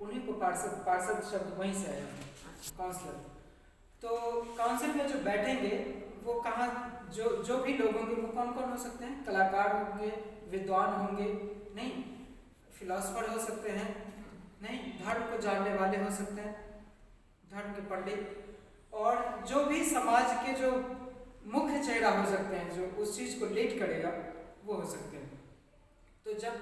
उन्हीं को पार्षद, पार्षद शब्द वहीं से आया है, काउंसलर। तो काउंसिल में जो बैठेंगे वो कहाँ, जो भी लोग होंगे वो कौन कौन हो सकते हैं? कलाकार होंगे, विद्वान होंगे, नहीं, फिलोसफर हो सकते हैं, नहीं, धर्म को जानने वाले हो सकते हैं, धर्म के पंडित, और जो भी समाज के जो मुख्य चेहरा हो सकते हैं, जो उस चीज को लीड करेगा, वो हो सकते हैं। तो जब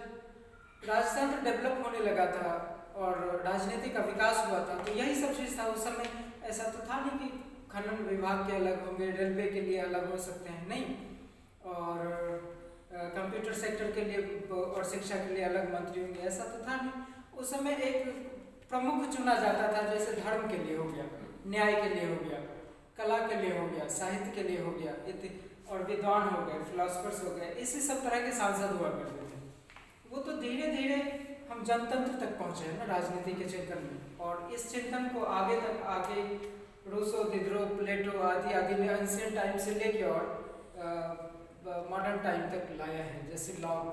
राजतंत्र डेवलप होने लगा था और राजनीति का विकास हुआ था, तो यही सब चीज था। उस समय ऐसा तो था नहीं कि खनन विभाग के अलग होंगे, रेलवे के लिए अलग हो सकते हैं, नहीं, और कंप्यूटर सेक्टर के लिए और शिक्षा के लिए अलग मंत्री होंगे, ऐसा तो था नहीं। उस समय एक प्रमुख चुना जाता था, जैसे धर्म के लिए हो गया, न्याय के लिए हो गया, कला के लिए हो गया, साहित्य के लिए हो गया, और विद्वान हो गए, फिलोसफर्स हो गए, इसी सब तरह के सांसद हुआ करते थे। वो तो धीरे धीरे हम जनतंत्र तक पहुंचे हैं ना, राजनीति के चिंतन में, और इस चिंतन को आगे तक आगे रूसो, दिदरो, प्लेटो आदि आदि ने एंशिएंट टाइम से लेके और मॉडर्न टाइम तक लाया है। जैसे लॉक,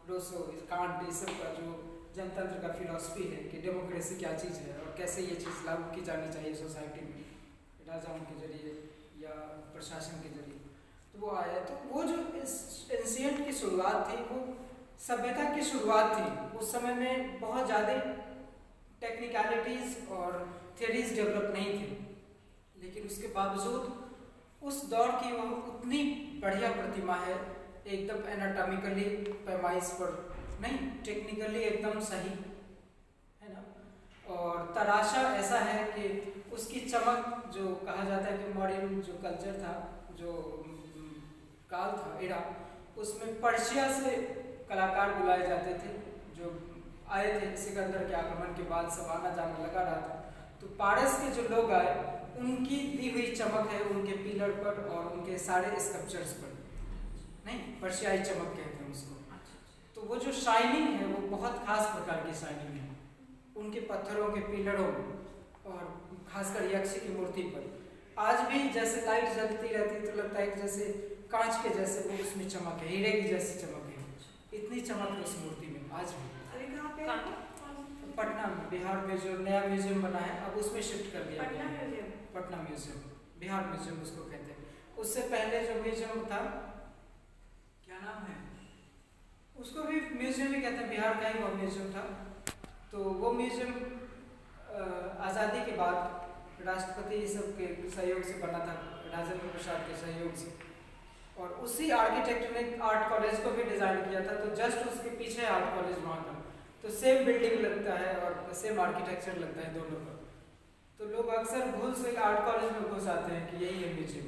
रूसो, कांट, ये सब का जो जनतंत्र का फिलॉसफी है कि डेमोक्रेसी क्या चीज़ है और कैसे ये चीज़ लागू की जानी चाहिए सोसाइटी में, राजाओं के जरिए या प्रशासन के जरिए, तो वो आया। तो वो जो एंशिएंट की शुरुआत थी, वो सभ्यता की शुरुआत थी। उस समय में बहुत ज़्यादा टेक्निकलिटीज़ और थियरीज डेवलप नहीं थी, लेकिन उसके बावजूद उस दौर की वो उतनी बढ़िया प्रतिमा है, एकदम एनाटॉमिकली पैमाइश पर नहीं, टेक्निकली एकदम सही है ना, और तराशा ऐसा है कि उसकी चमक, जो कहा जाता है कि मॉडर्न जो कल्चर था, जो काल था, एरा, उसमें पर्शिया से कलाकार बुलाए जाते थे जो आए थे सिकंदर के आगमन के बाद, सब आना जाना लगा रहा था। तो पारस के जो लोग आए, उनकी दी हुई चमक है उनके पिलर पर और उनके सारे स्कल्पचर्स पर, नहीं, पर्शियाई चमक कहते हैं उसको। तो वो जो शाइनिंग है वो बहुत खास प्रकार की शाइनिंग है उनके पत्थरों के पिलरों और खासकर यक्ष की मूर्ति पर। आज भी जैसे लाइट जलती रहती है तो लगता है कि जैसे कांच के जैसे वो उसमें चमक है, हीरे की जैसी चमक है, इतनी चमक है उस मूर्ति में आज भी। पटना में, बिहार में जो नया म्यूजियम बना है, अब उसमें शिफ्ट कर दिया गया है, पटना म्यूजियम, बिहार म्यूजियम उसको कहते हैं। उससे पहले जो म्यूजियम था, क्या नाम है उसको, भी म्यूजियम ही कहते हैं, बिहार का ही वो म्यूजियम था। तो वो म्यूजियम आज़ादी के बाद राष्ट्रपति सब के सहयोग से बना था, राजेंद्र प्रसाद के सहयोग से, और उसी आर्किटेक्ट ने आर्ट कॉलेज को भी डिज़ाइन किया था। तो जस्ट उसके पीछे आर्ट कॉलेज वहाँ का, तो सेम बिल्डिंग लगता है और सेम आर्किटेक्चर लगता है दोनों का। तो लोग अक्सर भूल से आर्ट कॉलेज में घुस आते हैं कि यही है म्यूजियम,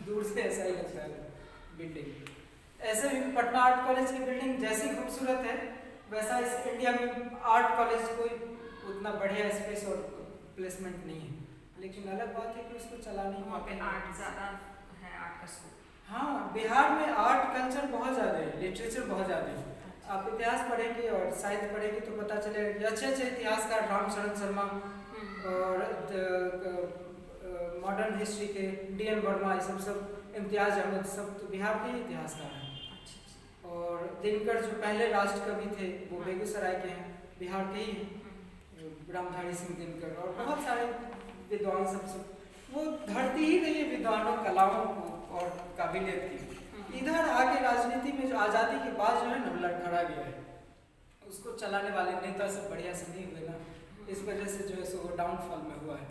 दूर से ऐसा ही लगता है बिल्डिंग। ऐसे भी पटना आर्ट कॉलेज की बिल्डिंग जैसी खूबसूरत है, वैसा इस इंडिया में आर्ट कॉलेज कोई उतना बढ़िया स्पेस और प्लेसमेंट नहीं है, लेकिन अलग बात है कि उसको चलाने वहाँ पे आर्ट ज़्यादा है, आर्ट का स्कोप। हाँ, बिहार में आर्ट कल्चर बहुत ज़्यादा है, लिटरेचर बहुत ज़्यादा है। आप इतिहास पढ़ेंगे और साहित्य पढ़ेंगे तो पता चलेगा, अच्छे अच्छे इतिहासकार रामचरण शर्मा और मॉडर्न हिस्ट्री के डी.एन. वर्मा, ये सब इम्तियाज अहमद, सब तो बिहार के ही इतिहासकार हैं। और दिनकर जो पहले राष्ट्र कवि थे वो बेगूसराय के हैं, बिहार के ही हैं, रामधारी सिंह दिनकर, और बहुत सारे विद्वान सब वो धरती ही नहीं है विद्वानों, कलाओं और काबिलियत की। इधर आके राजनीति में जो आज़ादी के बाद जो है ना लड़खड़ा गया है, उसको चलाने वाले नेता सब बढ़िया से नहीं हुए ना, इस वजह से जो है सो वो डाउनफॉल में हुआ है।